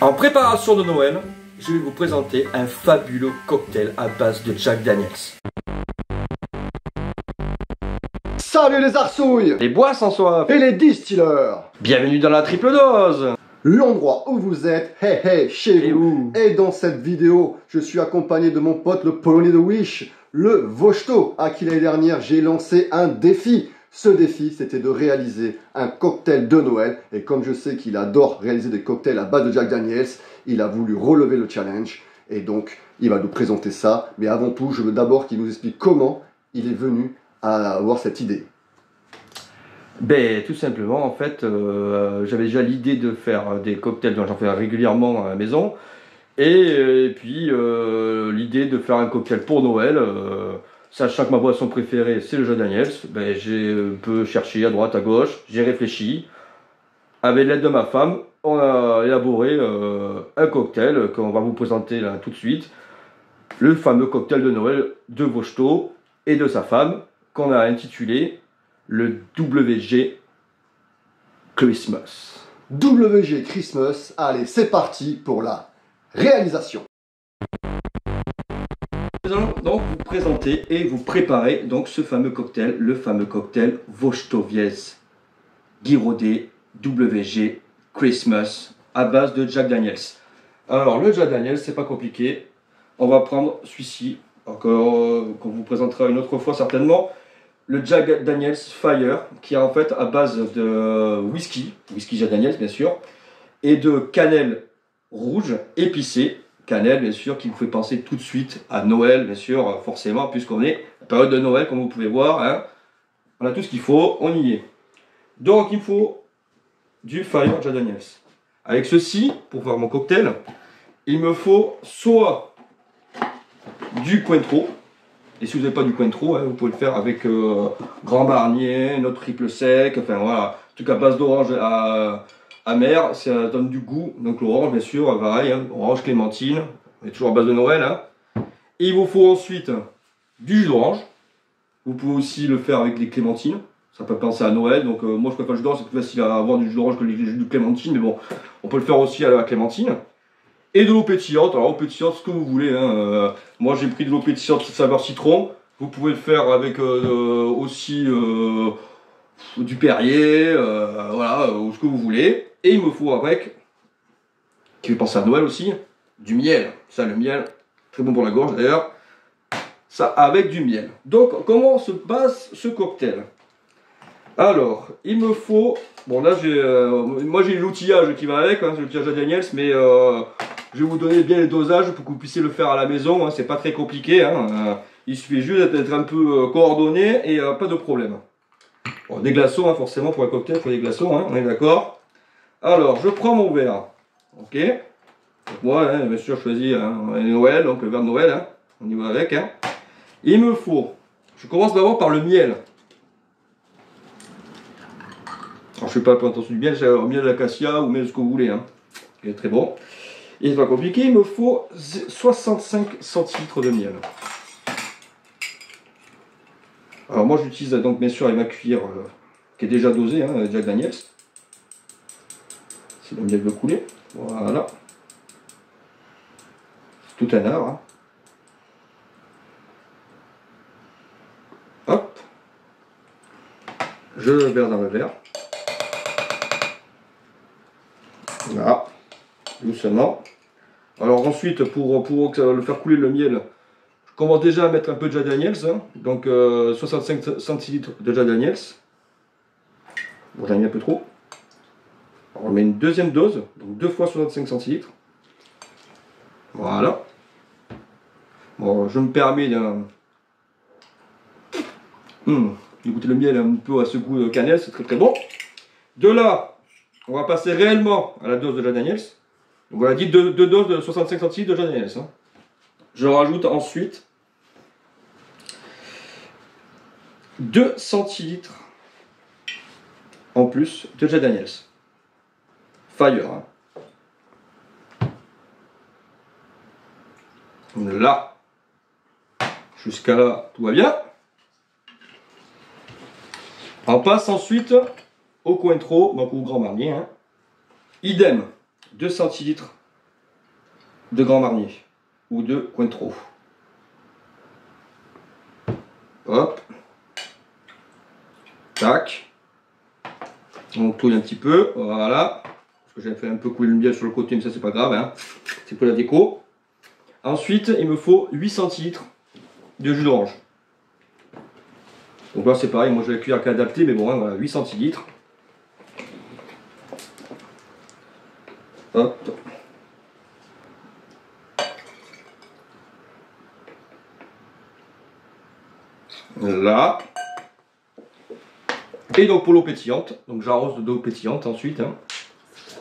En préparation de Noël, je vais vous présenter un fabuleux cocktail à base de Jack Daniels. Salut les arsouilles Les bois sans soif et les distilleurs. Bienvenue dans la triple dose. L'endroit où vous êtes, chez Et vous. où Et dans cette vidéo, je suis accompagné de mon pote le Polonais de Wish, le Vochto, à qui l'année dernière j'ai lancé un défi. Ce défi, c'était de réaliser un cocktail de Noël. Et comme je sais qu'il adore réaliser des cocktails à base de Jack Daniels, il a voulu relever le challenge. Et donc, il va nous présenter ça. Mais avant tout, je veux d'abord qu'il nous explique comment il est venu à avoir cette idée. Ben, tout simplement, en fait, j'avais déjà l'idée de faire des cocktails, dont j'en fais régulièrement à la maison. Et puis, l'idée de faire un cocktail pour Noël, sachant que ma boisson préférée, c'est le Jack Daniels, ben, j'ai un peu cherché à droite, à gauche, j'ai réfléchi. Avec l'aide de ma femme, on a élaboré un cocktail qu'on va vous présenter là tout de suite. Le fameux cocktail de Noël de Vochto et de sa femme, qu'on a intitulé le WG Christmas. WG Christmas, allez, c'est parti pour la réalisation. Nous allons donc vous présenter et vous préparer donc ce fameux cocktail, le fameux cocktail Vochtowiec Girodé WG Christmas à base de Jack Daniels. Alors le Jack Daniels, c'est pas compliqué. On va prendre celui-ci, qu'on vous présentera une autre fois certainement. Le Jack Daniels Fire, qui est en fait à base de whisky Jack Daniels bien sûr, et de cannelle rouge épicée. Cannelle bien sûr qui vous fait penser tout de suite à Noël bien sûr, forcément, puisqu'on est à la période de Noël comme vous pouvez voir, hein. On a tout ce qu'il faut, on y est. Donc il me faut du Fire Jack Daniels. Avec ceci, pour faire mon cocktail, il me faut soit du Cointreau. Et si vous n'avez pas du Cointreau, hein, vous pouvez le faire avec Grand Marnier, notre triple sec, enfin voilà, en tout cas base d'orange amère, ça donne du goût. Donc l'orange bien sûr, pareil, hein, orange clémentine, on est toujours à base de Noël. Hein. Et il vous faut ensuite du jus d'orange. Vous pouvez aussi le faire avec des clémentines, ça peut penser à Noël. Donc moi je préfère le jus d'orange, c'est plus facile à avoir du jus d'orange que les jus de clémentine, mais bon, on peut le faire aussi à la clémentine. Et de l'eau pétillante, alors eau pétillante, ce que vous voulez. Hein. Moi j'ai pris de l'eau pétillante saveur citron. Vous pouvez le faire avec aussi du Perrier, voilà, ou ce que vous voulez. Et il me faut avec, qui fait penser à Noël aussi, du miel. Ça, le miel, très bon pour la gorge d'ailleurs. Ça avec du miel. Donc comment se passe ce cocktail? Alors, il me faut, bon là moi j'ai l'outillage qui va avec, hein, c'est l'outillage Jack Daniels, mais je vais vous donner bien les dosages pour que vous puissiez le faire à la maison, hein, c'est pas très compliqué, hein, il suffit juste d'être un peu coordonné et pas de problème. Bon, des glaçons, hein, forcément pour un cocktail il faut des glaçons, hein, on est d'accord. Alors, je prends mon verre, ok. Donc, moi, hein, bien sûr, je choisis Noël, donc le verre de Noël, hein, on y va avec. Hein. Il me faut, je commence d'abord par le miel. Alors, je ne fais pas attention du miel, c'est miel d'acacia ou miel ce que vous voulez. Hein. Il est très bon. Et c'est pas compliqué, il me faut 65 centilitres de miel. Alors moi j'utilise donc bien sûr avec ma cuillère qui est déjà dosée, hein, Jack Daniels. Si le miel veut couler, voilà. C'est tout un art. Hein. Hop. Je le verse dans le verre. Voilà. Doucement. Alors ensuite, pour le faire couler le miel, je commence déjà à mettre un peu de Jack Daniels, hein, donc 65 centilitres de Jack Daniels. Bon, j'en ai mis un peu trop. Alors, on met une deuxième dose, donc 2 fois 65 centilitres. Voilà. Bon, je me permets de goûter le miel un peu à ce goût de cannelle, c'est très très bon. De là, on va passer réellement à la dose de Jack Daniels. Donc on a dit 2 doses de 65 centilitres de Jack Daniels. Hein. Je rajoute ensuite 2 centilitres en plus de Jack Daniels. Fire. Hein. Là. Jusqu'à là, tout va bien. On passe ensuite au Cointreau, donc au Grand Marnier. Hein. Idem, 2 centilitres de Grand Marnier ou de Cointreau. Hop. Tac. On touille un petit peu, voilà. Parce que j'avais fait un peu couler le miel sur le côté, mais ça c'est pas grave, hein. C'est pour la déco. Ensuite, il me faut 8 centilitres de jus d'orange. Donc là c'est pareil, moi j'ai la cuillère qui est adaptée, mais bon, hein, voilà, 8 centilitres. Hop. Là. Et donc pour l'eau pétillante, donc j'arrose de l'eau pétillante ensuite, hein,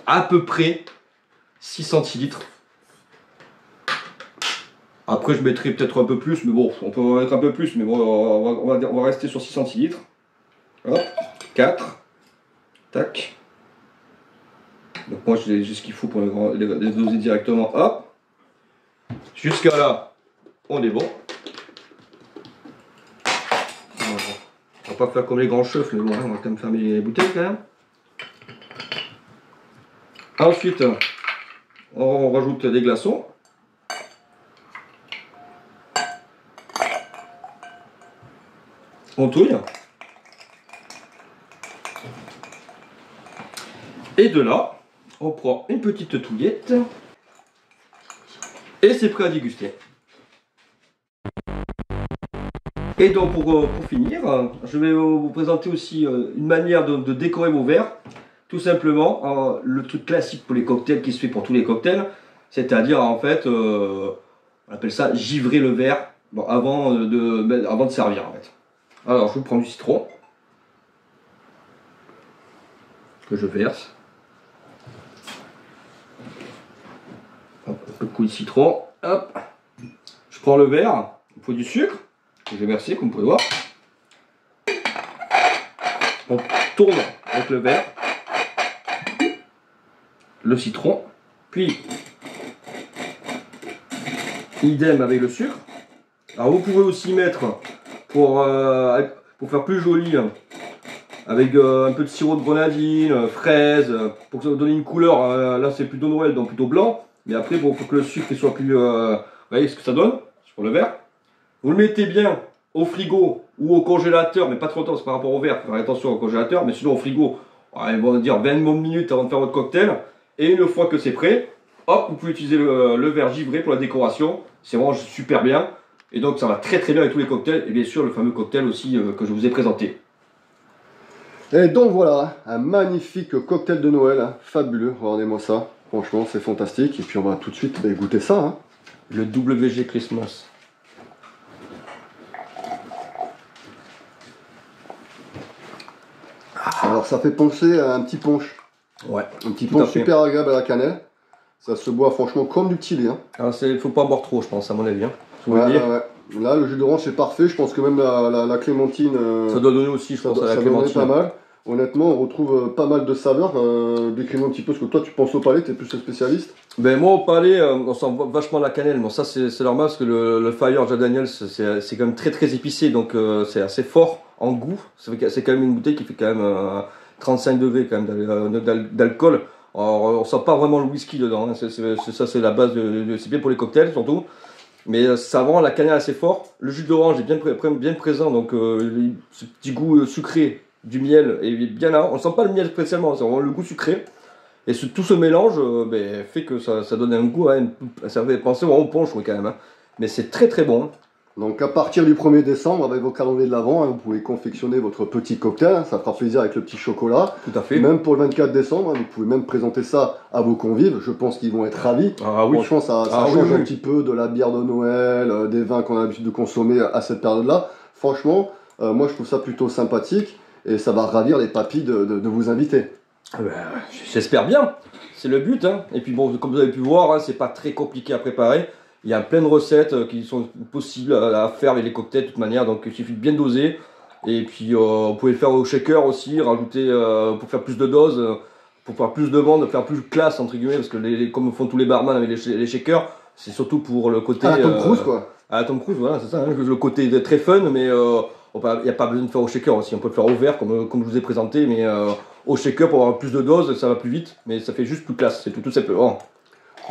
à peu près 6 centilitres. Après je mettrai peut-être un peu plus, mais bon, on peut en mettre un peu plus, mais bon, on va rester sur 6 centilitres. Hop, 4. Tac. Donc moi j'ai ce qu'il faut pour les doser directement. Hop. Jusqu'à là, on est bon. On va pas faire comme les grands chefs, mais bon, on va quand même fermer les bouteilles quand même. Ensuite, on rajoute des glaçons. On touille. Et de là, on prend une petite touillette. Et c'est prêt à déguster. Et donc pour finir, je vais vous présenter aussi une manière de décorer vos verres. Tout simplement, le truc classique pour les cocktails qui se fait pour tous les cocktails, c'est-à-dire en fait, on appelle ça givrer le verre avant de servir en fait. Alors je vais prendre du citron, que je verse. Hop, un peu de coulis de citron, hop. Je prends le verre, il faut du sucre, que je vais verser comme vous pouvez voir. On tourne avec le verre, le citron, puis idem avec le sucre. Alors vous pouvez aussi mettre, pour faire plus joli, avec un peu de sirop de grenadine, fraise, pour que ça donne une couleur, là c'est plutôt Noël, donc plutôt blanc. Mais après, bon, faut que le sucre soit plus... vous voyez ce que ça donne pour le verre. Vous le mettez bien au frigo ou au congélateur, mais pas trop longtemps, c'est par rapport au verre, faire attention au congélateur, mais sinon au frigo, on va dire 20 minutes avant de faire votre cocktail. Et une fois que c'est prêt, hop, vous pouvez utiliser le verre givré pour la décoration. C'est vraiment super bien. Et donc ça va très très bien avec tous les cocktails. Et bien sûr, le fameux cocktail aussi que je vous ai présenté. Et donc voilà, un magnifique cocktail de Noël, hein, fabuleux, regardez-moi ça, franchement c'est fantastique. Et puis on va tout de suite goûter ça. Hein. Le WG Christmas. Alors ça fait penser à un petit punch. Ouais. Un petit punch super agréable à la cannelle. Ça se boit franchement comme du petit lait. Hein. Alors il faut pas boire trop, je pense, à mon avis. Hein. Ouais. Là, le jus d'orange c'est parfait. Je pense que même la clémentine. Ça doit donner aussi, je pense, à la clémentine. Pas mal. Honnêtement, on retrouve pas mal de saveurs. Décris-moi un petit peu ce que toi tu penses au palais, tu es plus le spécialiste. Ben moi au palais, on sent vachement la cannelle. Bon ça c'est normal parce que le Fire Jack Daniels c'est quand même très très épicé, donc c'est assez fort en goût. C'est quand même une bouteille qui fait quand même 35 degrés quand même d'alcool. On sent pas vraiment le whisky dedans. Hein. Ça c'est la base c'est bien pour les cocktails surtout. Mais ça rend la cannelle assez fort. Le jus d'orange est bien présent, donc ce petit goût sucré du miel est bien là. On ne sent pas le miel spécialement, c'est vraiment le goût sucré. Et tout ce mélange fait que ça donne un goût, hein, ça fait penser au punch oui, quand même. Hein. Mais c'est très très bon. Donc à partir du 1er décembre, avec vos calendriers de l'Avent, hein, vous pouvez confectionner votre petit cocktail, hein, ça fera plaisir avec le petit chocolat. Tout à fait. Même pour le 24 décembre, hein, vous pouvez même présenter ça à vos convives, je pense qu'ils vont être ravis. Ah, oui. Franchement, ça change un petit peu de la bière de Noël, des vins qu'on a l'habitude de consommer à cette période-là. Franchement, moi je trouve ça plutôt sympathique et ça va ravir les papilles de vous inviter. J'espère bien, c'est le but. Hein. Et puis bon, comme vous avez pu voir, hein, c'est pas très compliqué à préparer. Il y a plein de recettes qui sont possibles à faire avec les cocktails de toute manière, donc il suffit de bien doser. Et puis vous pouvez le faire au shaker aussi, rajouter pour faire plus de doses, pour faire plus de ventes, faire plus classe entre guillemets, parce que comme font tous les barman avec les shakers, c'est surtout pour le côté... Tom Cruise quoi. Tom Cruise, voilà, c'est ça, hein, le côté très fun, mais il n'y a pas besoin de faire au shaker aussi, on peut le faire au verre comme je vous ai présenté, mais au shaker pour avoir plus de doses, ça va plus vite, mais ça fait juste plus classe, c'est tout simplement.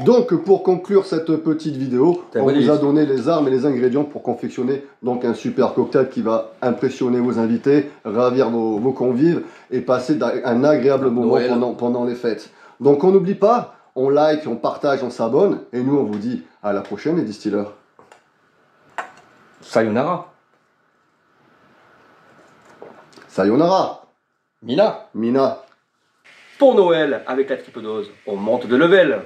Donc pour conclure cette petite vidéo, on vous a donné les armes et les ingrédients pour confectionner donc un super cocktail qui va impressionner vos invités, ravir vos convives et passer un agréable moment pendant les fêtes. Donc on n'oublie pas, on like, on partage, on s'abonne et nous on vous dit à la prochaine les distilleurs. Sayonara. Sayonara. Mina. Mina. Pour Noël, avec la triple dose, on monte de level.